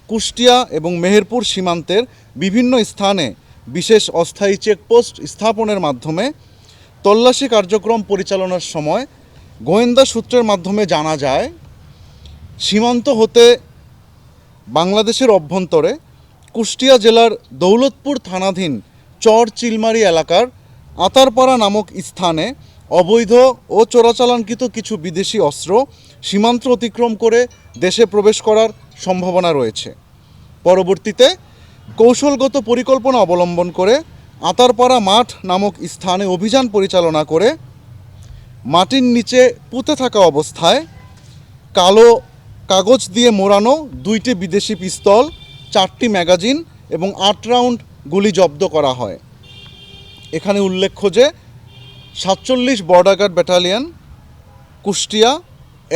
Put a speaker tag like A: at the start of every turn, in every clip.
A: কুষ্টিয়া এবং মেহেরপুর সীমান্তের বিভিন্ন স্থানে বিশেষ অস্থায়ী চেকপোস্ট স্থাপনের মাধ্যমে তল্লাশি কার্যক্রম পরিচালনার সময় গোয়েন্দা সূত্রের মাধ্যমে জানা যায়, সীমান্ত হতে বাংলাদেশের অভ্যন্তরে কুষ্টিয়া জেলার দৌলতপুর থানাধীন চর চিলমারি এলাকার আতারপাড়া নামক স্থানে অবৈধ ও চোরাচালানকৃত কিছু বিদেশি অস্ত্র সীমান্ত অতিক্রম করে দেশে প্রবেশ করার সম্ভাবনা রয়েছে। পরবর্তীতে কৌশলগত পরিকল্পনা অবলম্বন করে আতারপাড়া মাঠ নামক স্থানে অভিযান পরিচালনা করে মাটির নিচে পুঁতে থাকা অবস্থায় কালো কাগজ দিয়ে মোড়ানো 2টি বিদেশি পিস্তল, 4টি ম্যাগাজিন এবং 8 রাউন্ড গুলি জব্দ করা হয়। এখানে উল্লেখ্য যে 47 বর্ডার গার্ড ব্যাটালিয়ন কুষ্টিয়া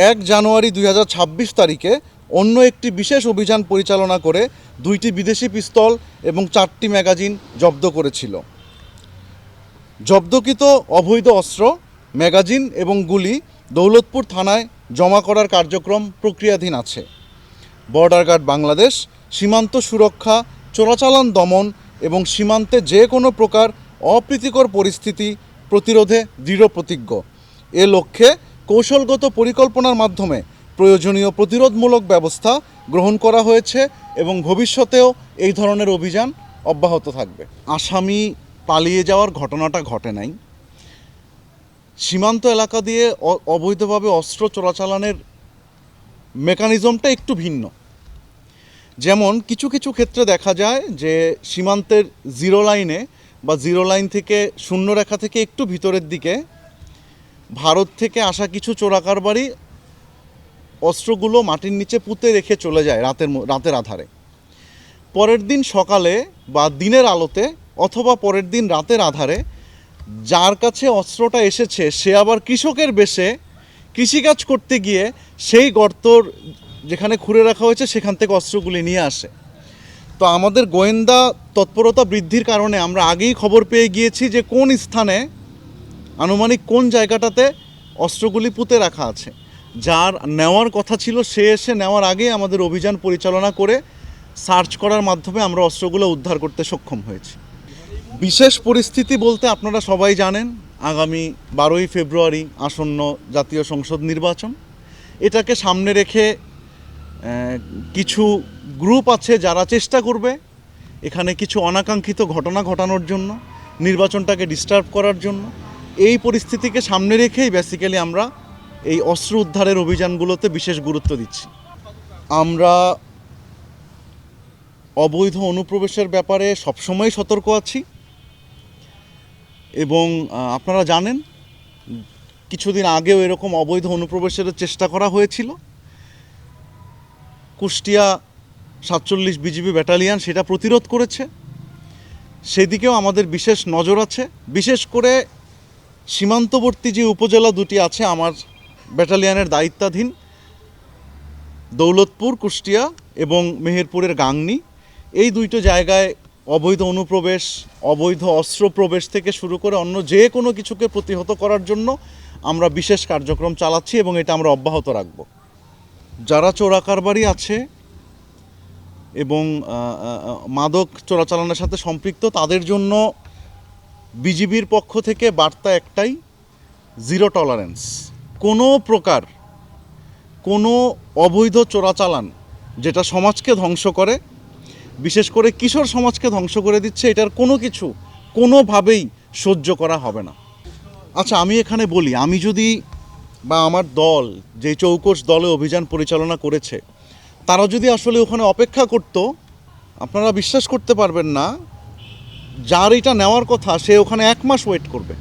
A: 1 জানুয়ারি 2026 তারিখে অন্য একটি বিশেষ অভিযান পরিচালনা করে 2টি বিদেশি পিস্তল এবং 4টি ম্যাগাজিন জব্দ করেছিল। জব্দকৃত অবৈধ অস্ত্র, ম্যাগাজিন এবং গুলি দৌলতপুর থানায় জমা করার কার্যক্রম প্রক্রিয়াধীন আছে। বর্ডার গার্ড বাংলাদেশ সীমান্ত সুরক্ষা, চোরাচালান দমন এবং সীমান্তে যে কোনো প্রকার অপ্রীতিকর পরিস্থিতি প্রতিরোধে দৃঢ় প্রতিজ্ঞ। এ লক্ষ্যে কৌশলগত পরিকল্পনার মাধ্যমে প্রয়োজনীয় প্রতিরোধমূলক ব্যবস্থা গ্রহণ করা হয়েছে এবং ভবিষ্যতেও এই ধরনের অভিযান অব্যাহত থাকবে। আসামি পালিয়ে যাওয়ার ঘটনাটা ঘটে নাই। সীমান্ত এলাকা দিয়ে অবৈধভাবে অস্ত্র চোরাচালানের মেকানিজমটা একটু ভিন্ন। যেমন কিছু কিছু ক্ষেত্রে দেখা যায় যে সীমান্তের জিরো লাইনে বা জিরো লাইন থেকে শূন্যরেখা থেকে একটু ভিতরের দিকে ভারত থেকে আসা কিছু চোরাকারবারি অস্ত্রগুলো মাটির নিচে পুঁতে রেখে চলে যায় রাতের আধারে। পরের দিন সকালে বা দিনের আলোতে অথবা পরের দিন রাতের আধারে যার কাছে অস্ত্রটা এসেছে সে আবার কৃষকের বেশে কৃষিকাজ করতে গিয়ে সেই গর্তর যেখানে খুঁড়ে রাখা হয়েছে সেখান থেকে অস্ত্রগুলি নিয়ে আসে। তো আমাদের গোয়েন্দা তৎপরতা বৃদ্ধির কারণে আমরা আগেই খবর পেয়ে গিয়েছি যে কোন স্থানে আনুমানিক কোন জায়গাটাতে অস্ত্রগুলি পুঁতে রাখা আছে। যার নেওয়ার কথা ছিল সে এসে নেওয়ার আগে আমাদের অভিযান পরিচালনা করে সার্চ করার মাধ্যমে আমরা অস্ত্রগুলো উদ্ধার করতে সক্ষম হয়েছি। বিশেষ পরিস্থিতি বলতে আপনারা সবাই জানেন, আগামী 12ই ফেব্রুয়ারি আসন্ন জাতীয় সংসদ নির্বাচন। এটাকে সামনে রেখে কিছু গ্রুপ আছে যারা চেষ্টা করবে এখানে কিছু অনাকাঙ্ক্ষিত ঘটনা ঘটানোর জন্য, নির্বাচনটাকে ডিস্টার্ব করার জন্য। এই পরিস্থিতিকে সামনে রেখেই বেসিক্যালি আমরা এই অস্ত্র উদ্ধারের অভিযানগুলোতে বিশেষ গুরুত্ব দিচ্ছি। আমরা অবৈধ অনুপ্রবেশের ব্যাপারে সবসময় সতর্ক আছি এবং আপনারা জানেন কিছুদিন আগেও এরকম অবৈধ অনুপ্রবেশের চেষ্টা করা হয়েছিল। কুষ্টিয়া 47 বিজিবি ব্যাটালিয়ন সেটা প্রতিরোধ করেছে। সেদিকেও আমাদের বিশেষ নজর আছে। বিশেষ করে সীমান্তবর্তী যে উপজেলা দুটি আছে আমার ব্যাটালিয়নের দায়িত্বাধীন, দৌলতপুর কুষ্টিয়া এবং মেহেরপুরের গাংনী, এই দুইটো জায়গায় অবৈধ অনুপ্রবেশ, অবৈধ অস্ত্র প্রবেশ থেকে শুরু করে অন্য যে কোনো কিছুকে প্রতিহত করার জন্য আমরা বিশেষ কার্যক্রম চালাচ্ছি এবং এটা আমরা অব্যাহত রাখব। যারা চোরাকারবারি আছে এবং মাদক চোরাচালানের সাথে সম্পৃক্ত তাদের জন্য বিজিবির পক্ষ থেকে বার্তা একটাই, জিরো টলারেন্স। কোনো প্রকার কোনো অবৈধ চোরাচালান যেটা সমাজকে ধ্বংস করে, বিশেষ করে কিশোর সমাজকে ধ্বংস করে দিচ্ছে, এটার কোনো কিছু কোনোভাবেই সহ্য করা হবে না। আচ্ছা, আমি এখানে বলি, আমি যদি বা আমার দল যে চৌকস দলে অভিযান পরিচালনা করেছে তারা যদি আসলে ওখানে অপেক্ষা করত, আপনারা বিশ্বাস করতে পারবেন না, যার এটা নেওয়ার কথা সে ওখানে 1 মাস ওয়েট করবে।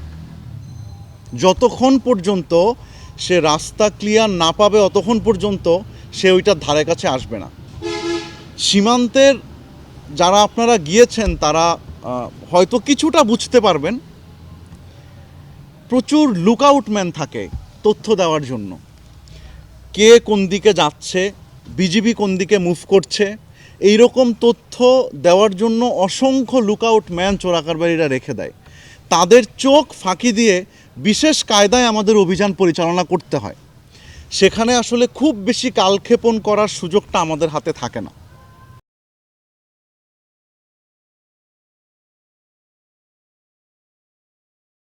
A: যতক্ষণ পর্যন্ত সে রাস্তা ক্লিয়ার না পাবে অতক্ষণ পর্যন্ত সে ওইটার ধারে কাছে আসবে না। সীমান্তের যারা আপনারা গিয়েছেন তারা হয়তো কিছুটা বুঝতে পারবেন, প্রচুর লুকআউটম্যান থাকে তথ্য দেওয়ার জন্য। কে কোন দিকে যাচ্ছে, বিজিবি কোন দিকে মুভ করছে, এই রকম তথ্য দেওয়ার জন্য অসংখ্য লুকআউটম্যান চোরাকারবারিরা রেখে দেয়। তাদের চোখ ফাঁকি দিয়ে বিশেষ কায়দায় আমাদের অভিযান পরিচালনা করতে হয়। সেখানে আসলে খুব বেশি কালক্ষেপণ করার সুযোগটা আমাদের হাতে থাকে না।